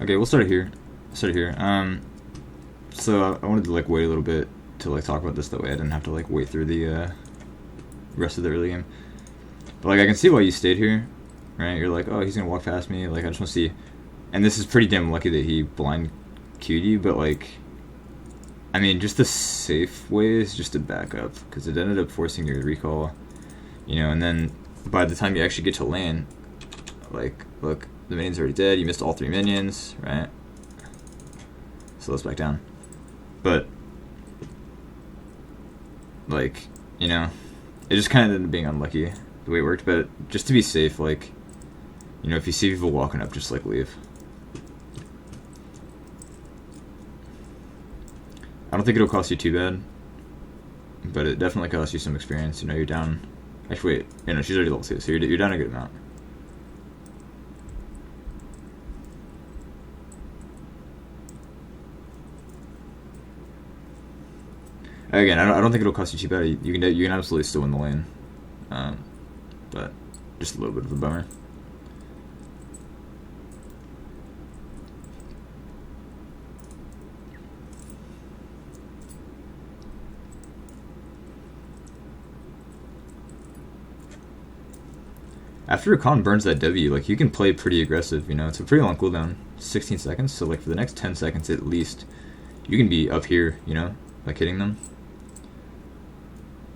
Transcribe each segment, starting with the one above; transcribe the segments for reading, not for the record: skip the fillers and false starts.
Okay, we'll start it here. Start it here. So I wanted to like wait a little bit to like talk about this that way I didn't have to like wait through the rest of the early game. But like I can see why you stayed here, right? You're like, oh, he's gonna walk past me. Like I just want to see. And this is pretty damn lucky that he blind queued you, but like, I mean, just the safe way is just to back up because it ended up forcing your recall, and then by the time you actually get to lane, like, look, the minion's already dead. You missed all 3 minions, right? So let's back down. But like, it just kind of ended up being unlucky the way it worked. But just to be safe, like, if you see people walking up, just like leave. I don't think it'll cost you too bad, but it definitely costs you some experience. You're down. Actually, wait, she's already level 2, so you're down a good amount. Again, I don't think it'll cost you too bad. You can absolutely still win the lane, but just a little bit of a bummer. After Rakan burns that W, like, you can play pretty aggressive, it's a pretty long cooldown, 16 seconds, so like for the next 10 seconds at least, you can be up here, like hitting them.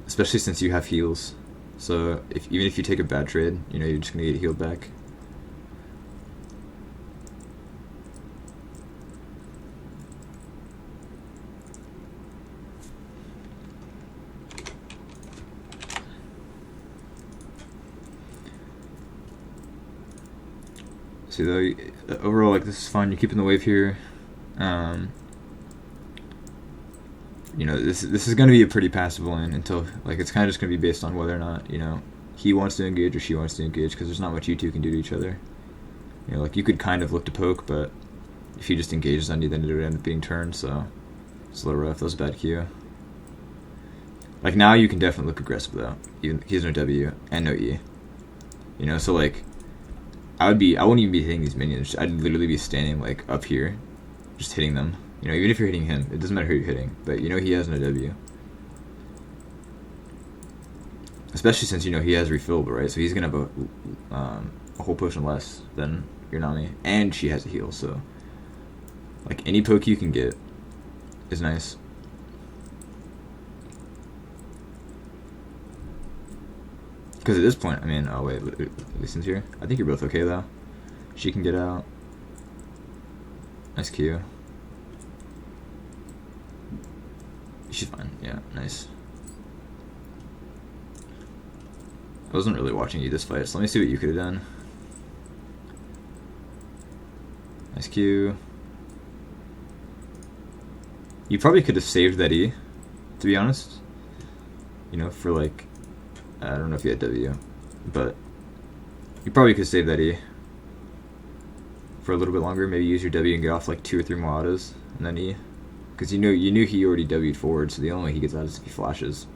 Especially since you have heals. So even if you take a bad trade, you're just gonna get healed back. See though, overall, like, this is fun. You're keeping the wave here. This is going to be a pretty passive lane until, like, it's kind of just going to be based on whether or not, he wants to engage or she wants to engage, because there's not much you two can do to each other. Like, you could kind of look to poke, but if he just engages on you, then it would end up being turned, so it's a little rough. That was a bad Q. Like, now you can definitely look aggressive, though. Even he has no W and no E. So, like, I wouldn't even be hitting these minions. I'd literally be standing, like, up here, just hitting them. Even if you're hitting him, it doesn't matter who you're hitting. But he has no W. Especially since, he has refilled, right? So he's going to have a whole potion less than your Nami. And she has a heal, so... like, any poke you can get is nice. Because at this point, I mean... oh, wait, Zyxien's here. I think you're both okay, though. She can get out. Nice Q. She's fine. Yeah, nice. I wasn't really watching you this fight, so let me see what you could have done. Nice Q. You probably could have saved that E, to be honest. For like... I don't know if you had W, but you probably could save that E for a little bit longer. Maybe use your W and get off like 2 or 3 more autos, and then E. Because you knew he already W'd forward, so the only way he gets out is if he flashes.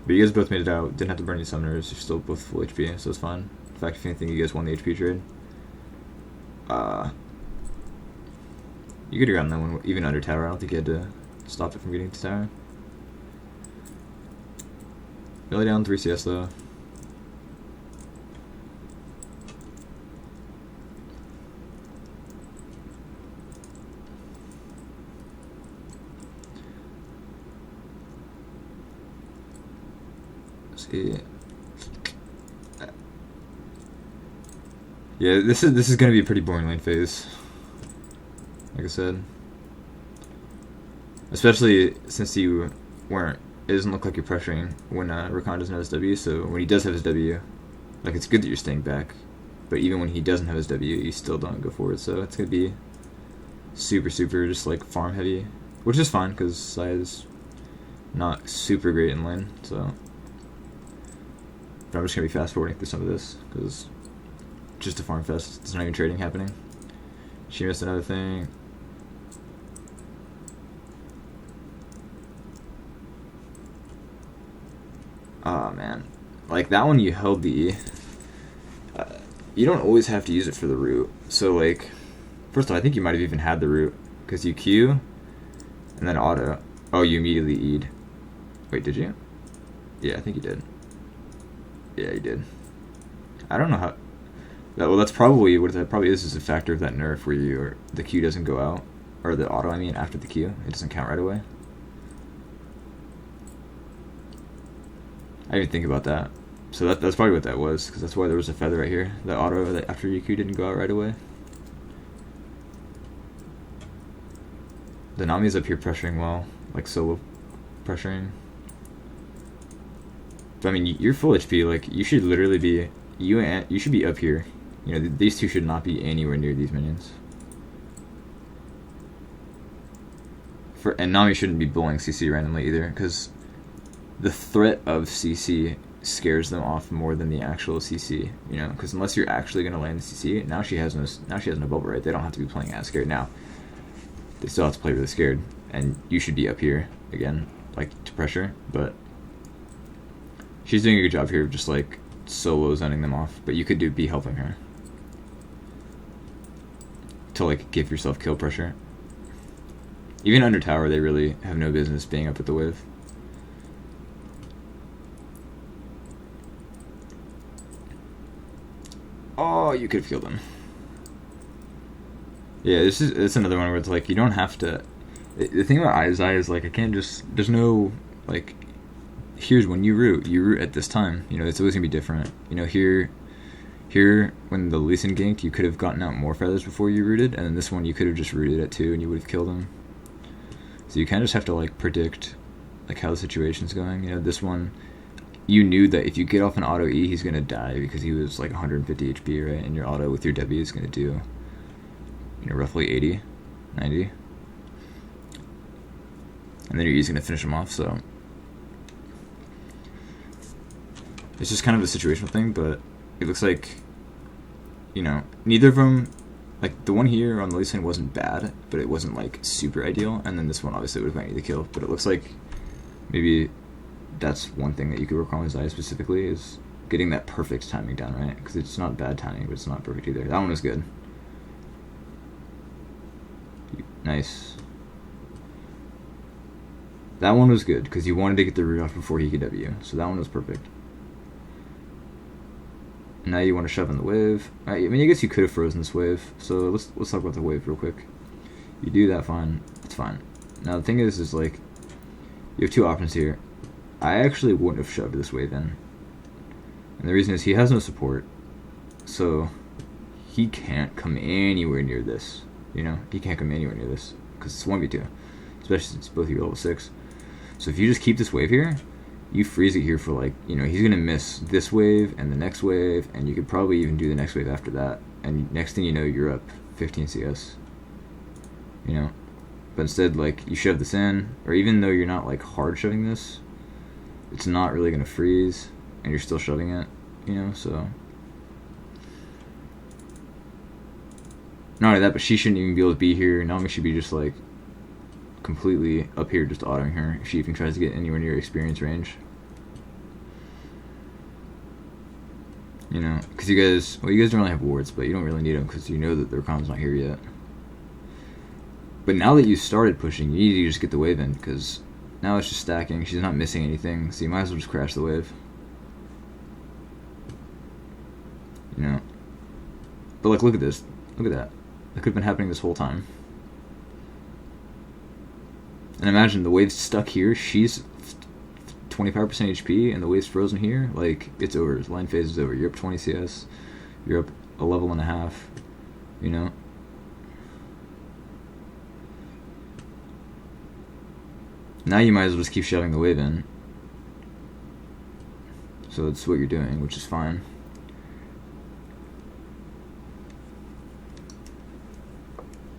But you guys both made it out. Didn't have to burn any summoners. You're still both full HP, so it's fine. In fact, if anything, you guys won the HP trade. You could have gotten that one even under tower. I don't think you had to stop it from getting to tower. Really down 3 CS though. Yeah, this is gonna be a pretty boring lane phase. Like I said, especially since you weren't. It doesn't look like you're pressuring when Rakan doesn't have his W. So when he does have his W, like, it's good that you're staying back. But even when he doesn't have his W, you still don't go forward. So it's gonna be super just like farm heavy, which is fine because Xayah is not super great in lane. So. But I'm just going to be fast forwarding through some of this, because just a farm fest. There's not even trading happening. She missed another thing. Oh, man. Like, that one you held the E. you don't always have to use it for the root. So, like, first of all, I think you might have even had the root, because you Q, and then auto. Oh, you immediately E'd. Wait, did you? Yeah, I think you did. Yeah, you did. I don't know how... Well, that's probably... What that probably is a factor of that nerf where the Q doesn't go out. Or the auto, I mean, after the Q. It doesn't count right away. I didn't even think about that. So that's probably what that was, because that's why there was a feather right here. The auto that after your Q didn't go out right away. The Nami's up here pressuring well, like solo pressuring. But I mean, you're full HP. Like you should literally be you should be up here. You know, these two should not be anywhere near these minions. And Nami shouldn't be bullying CC randomly either, because the threat of CC scares them off more than the actual CC. You know, because unless you're actually going to land the CC, now she has no bubble, right? They don't have to be playing as scared now. They still have to play really scared, and you should be up here again, like to pressure. But she's doing a good job here of just like solo zoning them off. But you could be helping her to like give yourself kill pressure. Even under tower, they really have no business being up at the wave. Oh, you could have killed him. Yeah, it's another one where it's like you don't have to. The thing about Xayah is like I can't just. There's no like. Here's when you root at this time. You know, it's always gonna be different. You know, here when the Lee Sin ganked, you could have gotten out more feathers before you rooted, and then this one you could have just rooted at 2 and you would have killed him. So you kind of just have to like predict like how the situation's going. You know, this one, you knew that if you get off an auto E, he's gonna die because he was like 150 HP, right? And your auto with your W is gonna do, you know, roughly 80, 90, and then your E is gonna finish him off. So it's just kind of a situational thing, but it looks like, you know, neither of them. Like, the one here on the Lee Sin wasn't bad, but it wasn't, like, super ideal. And then this one, obviously, would have gotten you the kill. But it looks like maybe that's one thing that you could work on with Xayah specifically, is getting that perfect timing down, right? Because it's not bad timing, but it's not perfect either. That one was good. Nice. That one was good, because you wanted to get the root off before he could W. So that one was perfect. Now you want to shove in the wave. I mean, I guess you could have frozen this wave. So let's talk about the wave real quick. You do that, fine. It's fine. Now the thing is like, you have two options here. I actually wouldn't have shoved this wave in. And the reason is he has no support. So he can't come anywhere near this. You know, he can't come anywhere near this. Because it's 1v2. Especially since both of you are level 6. So if you just keep this wave here, you freeze it here for like, you know, he's going to miss this wave and the next wave, and you could probably even do the next wave after that. And next thing you know, you're up 15 CS. You know? But instead, like, you shove this in, or even though you're not, like, hard shoving this, it's not really going to freeze, and you're still shoving it, you know, so. Not only that, but she shouldn't even be able to be here. Nami should be just, like, completely up here just autoing her if she even tries to get anywhere near experience range. You know, because you guys don't really have wards, but you don't really need them because you know that their com's not here yet. But now that you started pushing, you need to just get the wave in, because now it's just stacking. She's not missing anything, so you might as well just crash the wave. You know. But like, look at this. Look at that. That could have been happening this whole time. And imagine the wave's stuck here. She's 25% HP, and the wave's frozen here. Like, it's over. Line phase is over. You're up 20 CS. You're up a level and a half. You know. Now you might as well just keep shoving the wave in. So that's what you're doing, which is fine.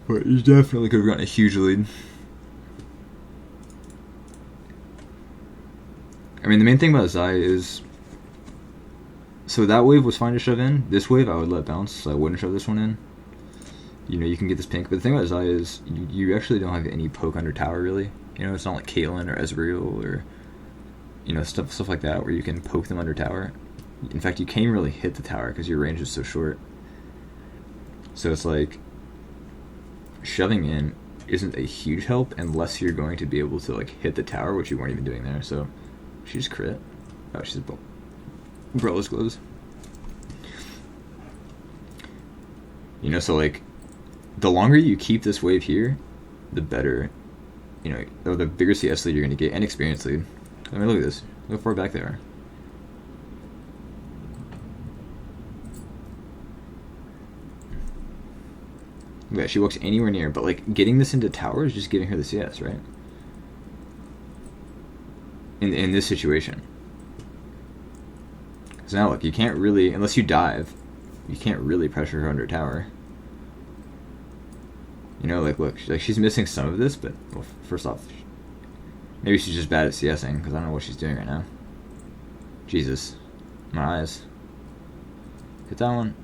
But you definitely could have gotten a huge lead. I mean, the main thing about Xayah is, so that wave was fine to shove in. This wave I would let bounce, so I wouldn't shove this one in. You know, you can get this pink, but the thing about Xayah is you actually don't have any poke under tower, really. You know, it's not like Caitlyn or Ezreal or, you know, stuff like that where you can poke them under tower. In fact, you can't even really hit the tower because your range is so short. So it's like shoving in isn't a huge help unless you're going to be able to like hit the tower, which you weren't even doing there. So she just crit. Oh, she's Brawler's Gloves. You know, so like the longer you keep this wave here, the better, you know, or the bigger CS lead you're going to get and experience lead. I mean, look at this. Look how far back they are. Yeah, she walks anywhere near, but like getting this into tower is just giving her the CS, right? In this situation. So now look, you can't really, unless you dive, you can't really pressure her under tower. You know, like look, like she's missing some of this, but well, first off, maybe she's just bad at CSing because I don't know what she's doing right now. Jesus, my eyes. Hit that one.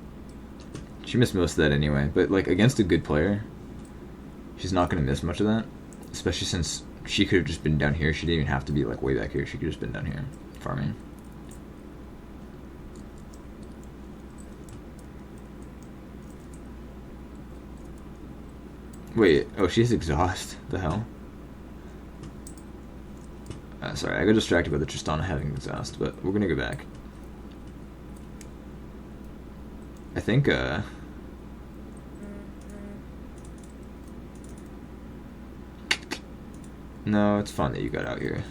She missed most of that anyway, but like against a good player, she's not going to miss much of that, especially since she could have just been down here. She didn't even have to be like way back here. She could have just been down here farming. Wait, oh, she has exhaust. The hell? Sorry, I got distracted by the Tristana having exhaust, but we're gonna go back. I think, no, it's fun that you got out here.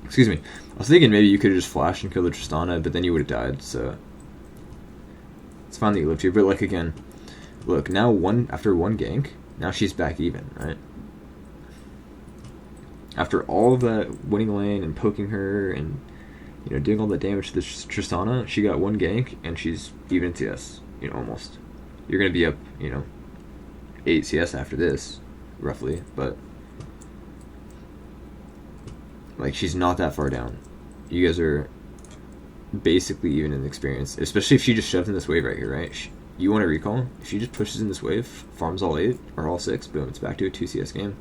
Excuse me. I was thinking maybe you could have just flashed and killed the Tristana, but then you would have died, so... It's fine that you lived here, but like again, look, now after one gank, now she's back even, right? After all of that winning lane and poking her and, you know, doing all that damage to the Tristana, she got one gank and she's even in CS, you know, almost. You're gonna be up, you know, 8 CS after this, roughly, but like she's not that far down. You guys are basically even in experience, especially if she just shoves in this wave right here, right? You want to recall? If she just pushes in this wave, farms all 8 or all 6, boom, it's back to a 2 CS game.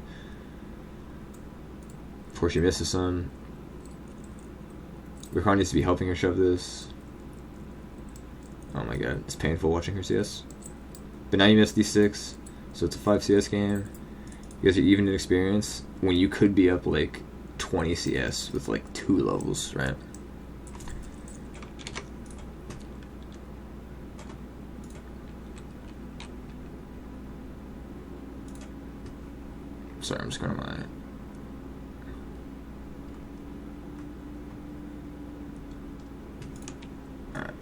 Before she misses some, Rakan needs to be helping her shove this. Oh my god, it's painful watching her CS. But now you missed these 6, so it's a 5 CS game. You guys are even in experience when you could be up like 20 CS with like 2 levels, right? Sorry, I'm just going to my... Alright.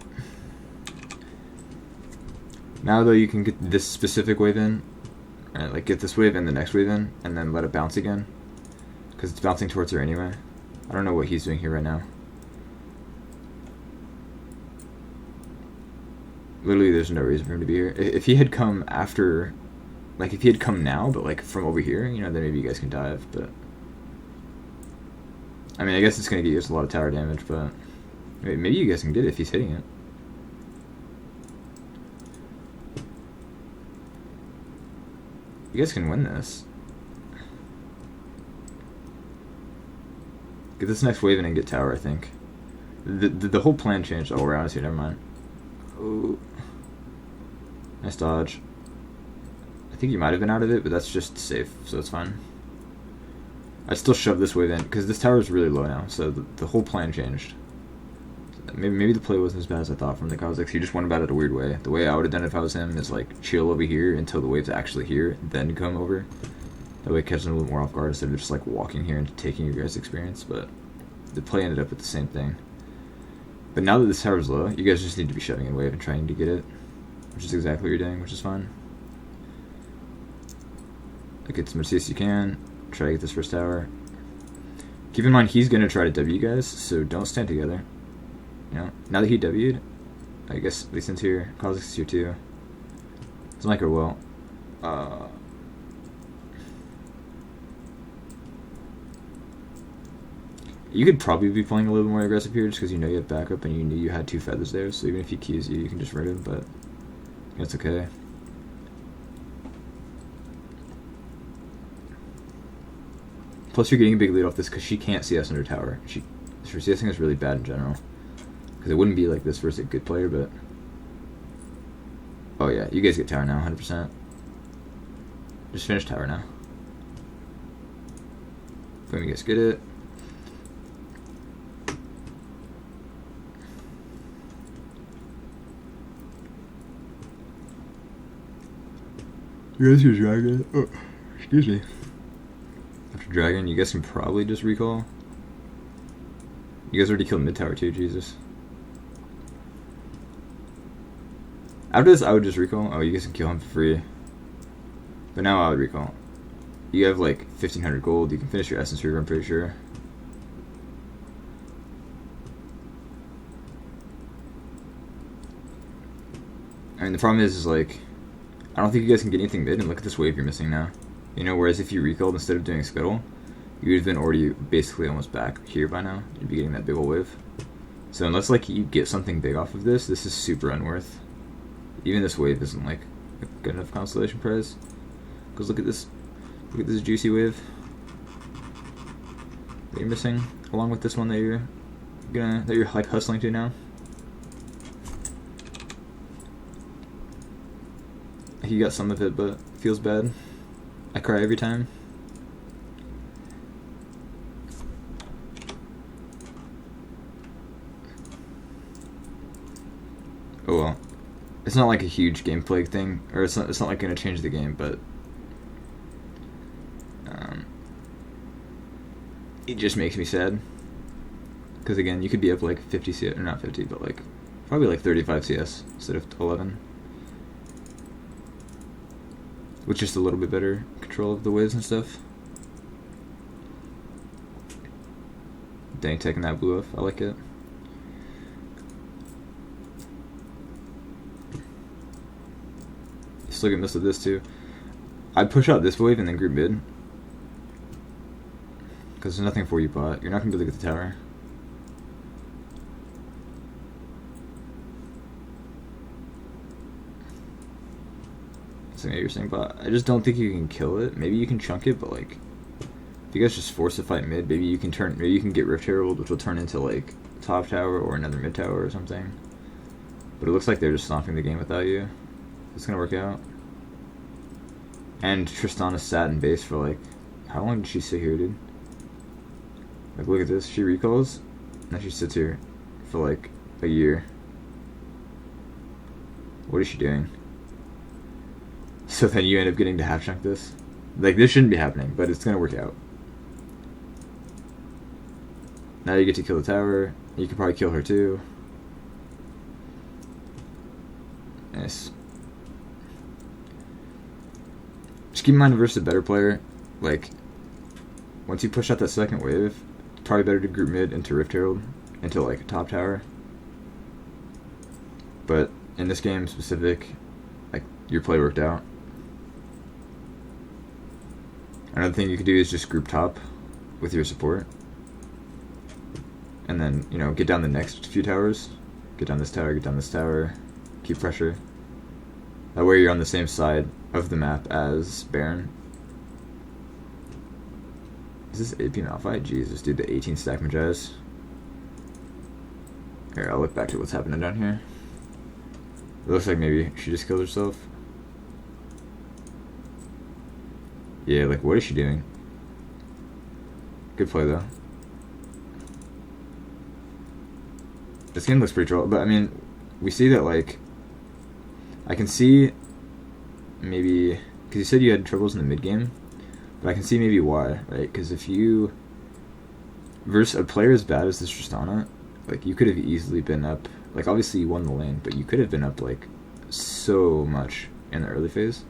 Now though you can get this specific wave in, right? Like get this wave and the next wave in, and then let it bounce again. Because it's bouncing towards her anyway. I don't know what he's doing here right now. Literally there's no reason for him to be here. If he had come after... Like, if he had come now, but, like, from over here, you know, then maybe you guys can dive, but... I mean, I guess it's going to get used a lot of tower damage, but... Maybe you guys can get it if he's hitting it. You guys can win this. Get this next wave in and get tower, I think. The whole plan changed. Oh, we're honest here, never mind. Oh. Nice dodge. I think you might have been out of it, but that's just safe, so it's fine. I'd still shove this wave in, because this tower is really low now, so the whole plan changed. Maybe the play wasn't as bad as I thought from the Kazakhs. He just went about it a weird way. The way I would have done it if I was him is, like, chill over here until the wave's actually here, then come over. That way it catches them a little more off guard instead of just, like, walking here and taking your guys' experience, but the play ended up with the same thing. But now that this tower's low, you guys just need to be shoving in wave and trying to get it, which is exactly what you're doing, which is fine. Get as much CS as you can. Try to get this first tower. Keep in mind he's gonna try to W you guys, so don't stand together. You know, now that he W'd, I guess Zyxien's here, Kazakhs is here too. Doesn't like her well. You could probably be playing a little more aggressive here just because you know you have backup and you knew you had 2 feathers there, so even if he Qs you, you can just rid him, but that's okay. Plus, you're getting a big lead off this because she can't CS under tower. Her CSing is really bad in general. Because it wouldn't be like this versus a good player, but... Oh yeah, you guys get tower now, 100%. Just finish tower now. Boom, you guys get it. You guys can dragon. Oh, excuse me. After dragon, you guys can probably just recall. You guys already killed mid tower too, Jesus. After this, I would just recall. Oh, you guys can kill him for free. But now I would recall. You have like 1500 gold. You can finish your essence reaver, I'm pretty sure. I mean, the problem is like, I don't think you guys can get anything mid, and look at this wave you're missing now. You know, whereas if you recalled instead of doing scuttle, you would have been already basically almost back here by now. You'd be getting that big ol' wave. So unless like you get something big off of this, this is super unworth. Even this wave isn't like a good enough constellation prize. Because look at this juicy wave that you're missing, along with this one that you're like hustling to now. You got some of it, but feels bad. I cry every time. Oh well. It's not like a huge gameplay thing, or it's not like gonna change the game, but it just makes me sad. Because again, you could be up like 50 CS, or not 50, but like probably like 35 CS instead of 11. With just a little bit better control of the waves and stuff. Dang, taking that blue off. I like it. Still get missed with this too. I'd push out this wave and then group mid. Because there's nothing for you bot. You're not going to be able to get the tower. So yeah, you're saying bot. I just don't think you can kill it. Maybe you can chunk it, but like, if you guys just force a fight mid, maybe you can get Rift Herald, which will turn into like top tower or another mid tower or something. But it looks like they're just stomping the game without you. It's gonna work out. And Tristana sat in base for like, how long did she sit here, dude? Like, look at this. She recalls, and then she sits here for like a year. What is she doing? So then you end up getting to half chunk this. Like, this shouldn't be happening, but it's gonna work out. Now you get to kill the tower. You can probably kill her too. Nice. Just keep in mind, versus a better player, like, once you push out that second wave, it's probably better to group mid into Rift Herald, into like a top tower. But in this game specific, like, your play worked out. Another thing you could do is just group top with your support. And then, you know, get down the next few towers. Get down this tower, get down this tower. Keep pressure. That way you're on the same side of the map as Baron. Is this AP Malphite? Jesus, dude, the 18 stack Magi's. Here, I'll look back to what's happening down here. It looks like maybe she just killed herself. Yeah, like, what is she doing? Good play, though. This game looks pretty troll, but I mean, we see that, like, I can see maybe, because you said you had troubles in the mid game, but I can see maybe why, right? Because if you versus a player as bad as this Tristana, like, you could have easily been up, like, obviously you won the lane, but you could have been up like so much in the early phase,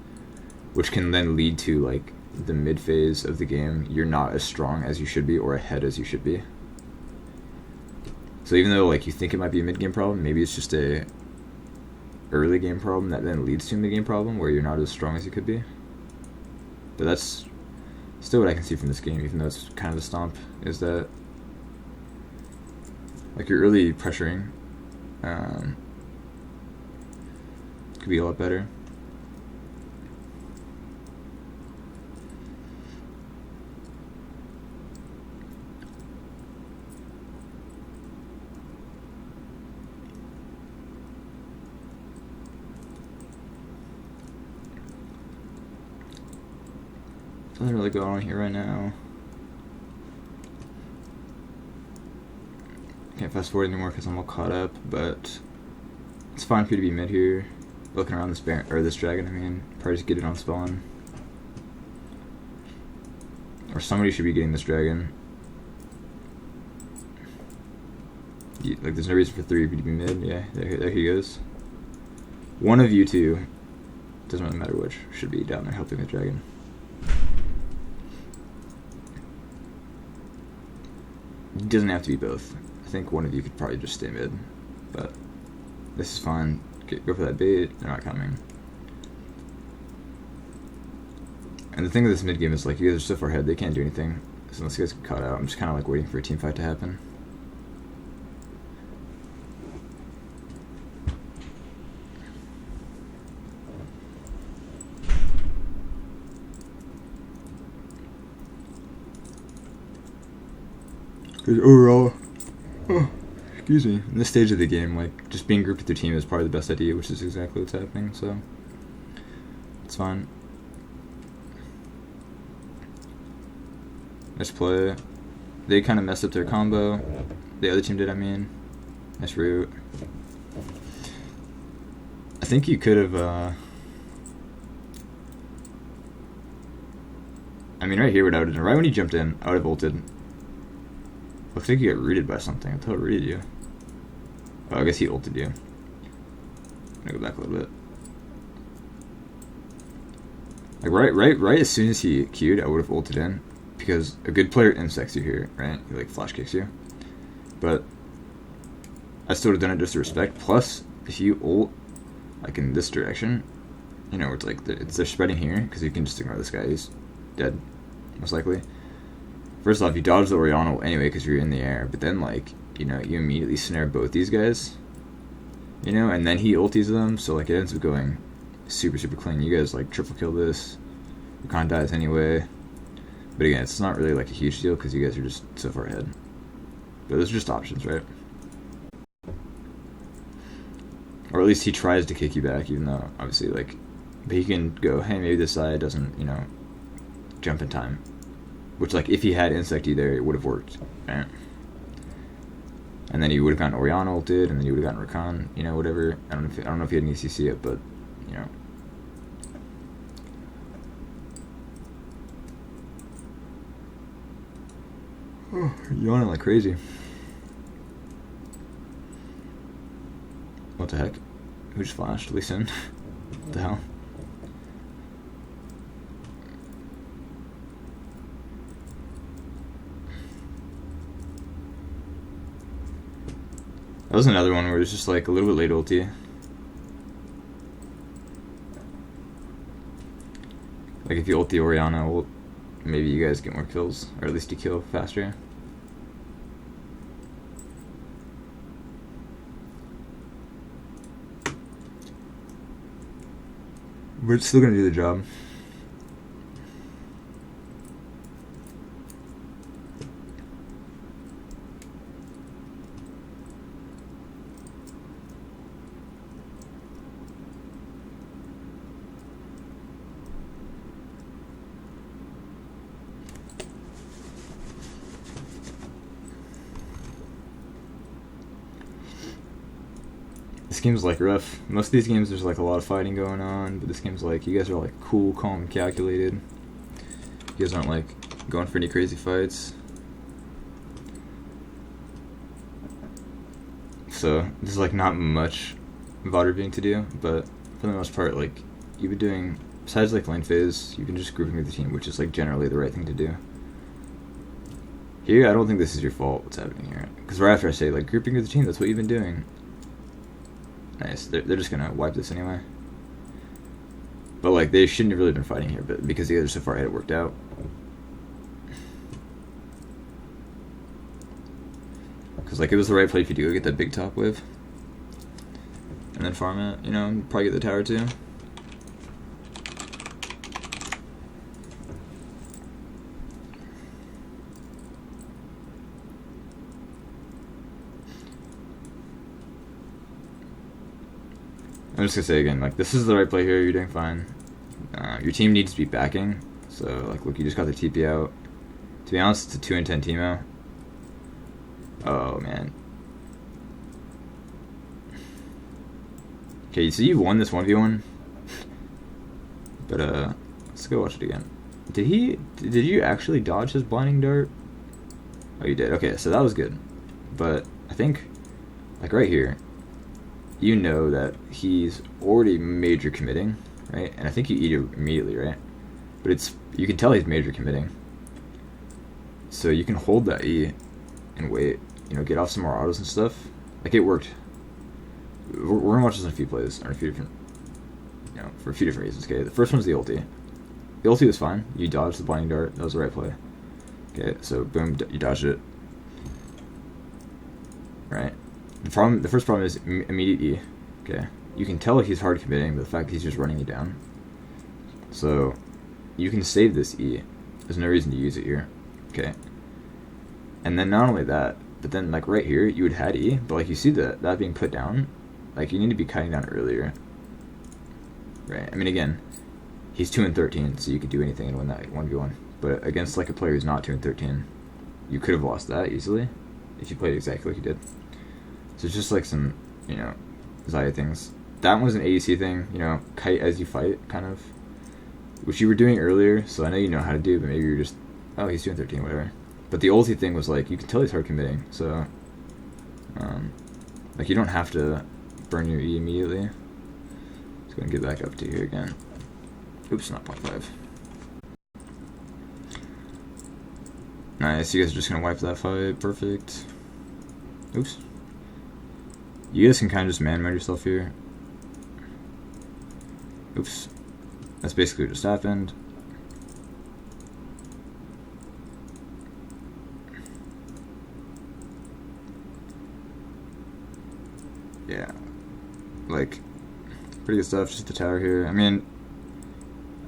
which can then lead to like the mid phase of the game you're not as strong as you should be or ahead as you should be. So even though like you think it might be a mid game problem, maybe it's just a early game problem that then leads to a mid game problem where you're not as strong as you could be. But that's still what I can see from this game, even though it's kind of a stomp, is that like your early pressuring could be a lot better. nothing really going on here right now. Can't fast forward anymore because I'm all caught up, but it's fine for you to be mid here. Looking around this this dragon, I mean, probably just get it on spawn. Or somebody should be getting this dragon. Like, there's no reason for 3 of you to be mid. Yeah, there he goes. One of you two, doesn't really matter which, should be down there helping the dragon. It doesn't have to be both. I think one of you could probably just stay mid, but this is fine. Go for that bait. They're not coming. And the thing with this mid game is, like, you guys are so far ahead, they can't do anything. So unless you guys get caught out, I'm just kind of like waiting for a team fight to happen. Because overall, excuse me, in this stage of the game, like, just being grouped with your team is probably the best idea, which is exactly what's happening, so it's fine. Nice play. They kind of messed up their combo. The other team did, I mean. Nice route. I think you could have, I mean, right here, what I would have done, right when he jumped in, I would have ulted. Looks like you got rooted by something. I thought it rooted you. Oh, I guess he ulted you. I'm gonna go back a little bit. Like, right as soon as he queued, I would have ulted in. Because a good player insects you here, right? He, like, flash kicks you. But I still would have done it just to respect. Plus, if you ult, like, in this direction, you know, where it's like, they're spreading here, because you can just ignore this guy. He's dead, most likely. First off, you dodge the Oriental anyway because you're in the air, but then, like, you know, you immediately snare both these guys, you know, and then he ultis them, so, like, it ends up going super, super clean. You guys, like, triple kill this. Rakan dies anyway. But again, it's not really, like, a huge deal because you guys are just so far ahead. But those are just options, right? Or at least he tries to kick you back, even though, obviously, like, but he can go, hey, maybe this side doesn't, you know, jump in time. Which, like, if he had Insect E there, it would have worked, right? And then he would have gotten Oriana ulted, and then you would have gotten Rakan, you know, whatever. I don't know if he had an ECC yet, but, you know. Oh, yawning like crazy. What the heck? Who just flashed? Zyxien? What the hell? That was another one where it was just like a little bit late ulti. Like if you ult the Oriana, well, maybe you guys get more kills, or at least you kill faster. We're still gonna do the job. This game's like rough. Most of these games there's like a lot of fighting going on, but this game's like you guys are like cool, calm, and calculated. You guys aren't like going for any crazy fights. So there's like not much VOD reviewing to do, but for the most part, like you've been doing, besides like lane phase, you've been just grouping with the team, which is like generally the right thing to do. Here, I don't think this is your fault what's happening here, because right after I say like grouping with the team, that's what you've been doing. Nice. They're just gonna wipe this anyway. But like they shouldn't have really been fighting here, but because the others so far ahead, it worked out. Because like it was the right play for you to go get that big top wave, and then farm it. You know, and probably get the tower too. I'm just gonna say again, like this is the right play here. You're doing fine. Your team needs to be backing, So, like, look, you just got the TP out. To be honest, it's a 2 and 10 Teemo. Oh, man. Okay, so you won this 1v1. But, let's go watch it again. Did you actually dodge his blinding dart? Oh, you did. Okay, so that was good. But I think, like, right here, you know that he's already major committing, right? And I think you eat it immediately, right? But you can tell he's major committing. So you can hold that E and wait, you know, get off some more autos and stuff. Like, it worked. We're gonna watch this in a few plays, or a few different, you know, for a few different reasons, okay? The first one's the ulti. The ulti was fine. You dodged the blinding dart. That was the right play. Okay, so boom, you dodged it. Right? The first problem is immediate E. Okay? You can tell he's hard committing, but the fact that he's just running you down. So, you can save this E. There's no reason to use it here. Okay? And then not only that, but then like right here, you would had E, but like you see that being put down, like you need to be cutting down earlier. Right? I mean, again, he's 2 and 13, so you could do anything and win that 1v1. But against like a player who's not 2 and 13, you could have lost that easily if you played exactly like you did. So it's just like some, you know, Xayah things. That was an ADC thing, you know, kite as you fight, kind of. Which you were doing earlier, so I know you know how to do, but maybe you're just, oh, he's 2 and 13, whatever. But the ulti thing was like, you can tell he's hard committing, so, like you don't have to burn your E immediately. Just gonna get back up to here again. Oops, not 0.5. Nice, you guys are just gonna wipe that fight, perfect. Oops. You guys can kind of just man mode yourself here. Oops. That's basically what just happened. Yeah. Like, pretty good stuff, just the tower here. I mean,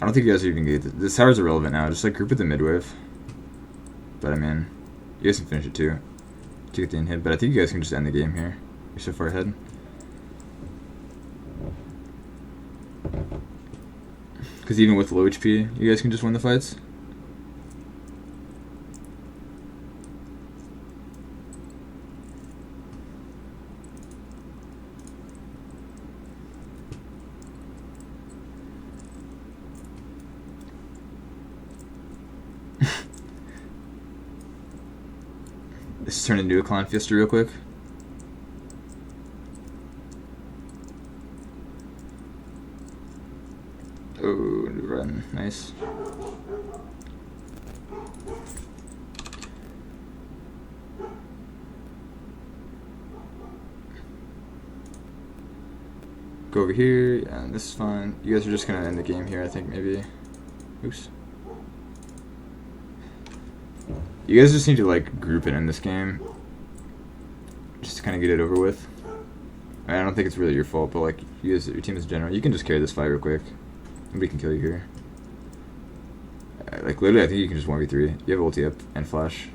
I don't think you guys are even get this tower's irrelevant now, just like group with the mid wave. But I mean, you guys can finish it too. To get the inhib, but I think you guys can just end the game here. You're so far ahead. Because even with low HP, you guys can just win the fights. This turned into a clan fiesta real quick. Oh, run. Nice. Go over here, and this is fine. You guys are just gonna end the game here, I think, maybe. Oops. You guys just need to, like, group it in this game. Just to kind of get it over with. I don't think it's really your fault, but, like, you guys, your team is general. You can just carry this fight real quick. Nobody can kill you here. Like, literally, I think you can just 1v3. You have ulti up and flash.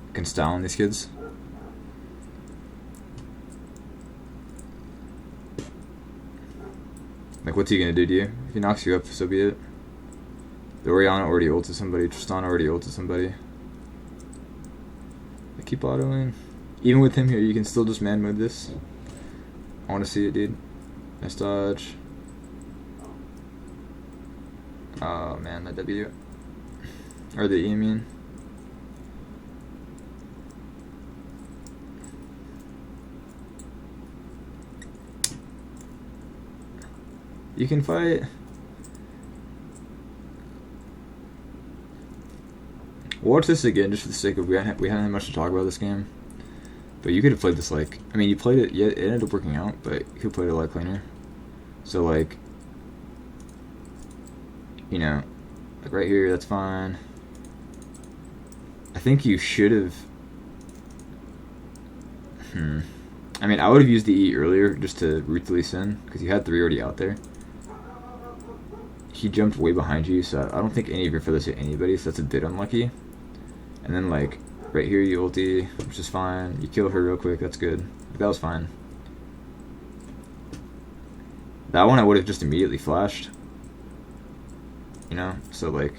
You can style on these kids. Like, what's he gonna do to you? If he knocks you up, so be it. The Orianna already ulted somebody. Tristan already ulted somebody. I keep autoing. Even with him here, you can still just man mode this. I want to see it, dude. Nice dodge. Oh man, that W. Or the E, I mean. You can fight. Watch this again just for the sake of we haven't had much to talk about this game. But you could have played this like, I mean, you played it, yeah, it ended up working out, but you could have played it a lot cleaner. So like, you know, like right here, that's fine. I think you should have. I mean, I would have used the E earlier just to root the Lee Sin because you had 3 already out there. He jumped way behind you, so I don't think any of your feathers hit anybody, so that's a bit unlucky. And then like right here, you ulti, which is fine. You kill her real quick, that's good. That was fine. That one I would have just immediately flashed. you know? So, like,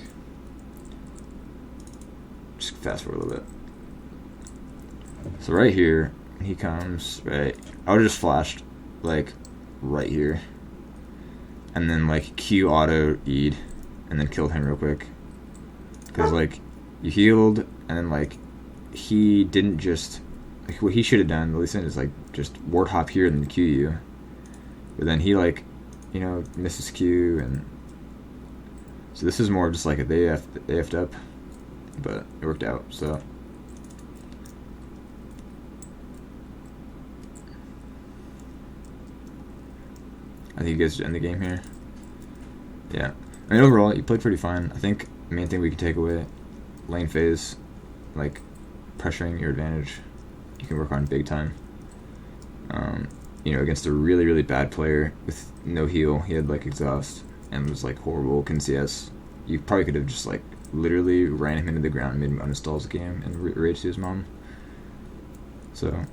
just fast forward a little bit. So right here, when he comes, right, I would've just flashed, like, right here. And then, like, Q auto E'd, and then killed him real quick. Because, like, you healed, and then, like, he didn't just, like, what he should have done, Zyxien, is, like, just ward hop here and then Q you. But then he, like, you know, misses Q, and so this is more just like they AF'd up, but it worked out, so. I think you guys should end the game here. Yeah. I mean, overall, you played pretty fine. I think the main thing we can take away, lane phase, like, pressuring your advantage, you can work on big time. You know, against a really, really bad player with no heal, he had, like, exhaust, and was, like, horrible, couldn't CS. You probably could have just, like, literally ran him into the ground, made him uninstall his game, and rage to his mom. So,